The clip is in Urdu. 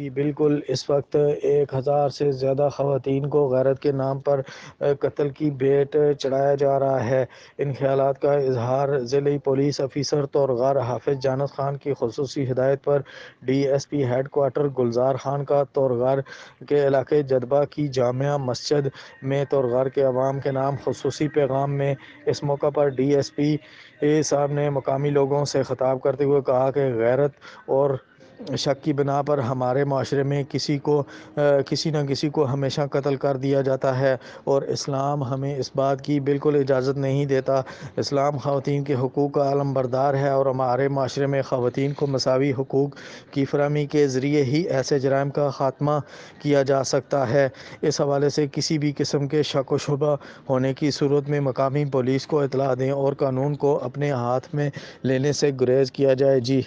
جی بالکل، اس وقت 1000 سے زیادہ خواتین کو غیرت کے نام پر قتل کی بھیٹ چڑھایا جا رہا ہے۔ ان خیالات کا اظہار ضلعی پولیس افیسر تورغار حافظ جانت خان کی خصوصی ہدایت پر D S P head quarter Gulzar Khan کا تورغار کے علاقے جدبہ کی جامع مسجد میں تورغار کے عوام کے نام خصوصی پیغام میں اس موقع پر ڈی ایس پی صاحب نے مقامی لوگوں سے خطاب کرتے ہوئے کہا کہ غیرت اور شک کی بنا پر ہمارے معاشرے میں کسی نہ کسی کو ہمیشہ قتل کر دیا جاتا ہے، اور اسلام ہمیں اس بات کی بالکل اجازت نہیں دیتا۔ اسلام خواتین کے حقوق کا علم بردار ہے اور ہمارے معاشرے میں خواتین کو مساوی حقوق کی فراہمی کے ذریعے ہی ایسے جرائم کا خاتمہ کیا جا سکتا ہے۔ اس حوالے سے کسی بھی قسم کے شک و شبہ ہونے کی صورت میں مقامی پولیس کو اطلاع دیں اور قانون کو اپنے ہاتھ میں لینے سے گریز کیا جائے۔ جی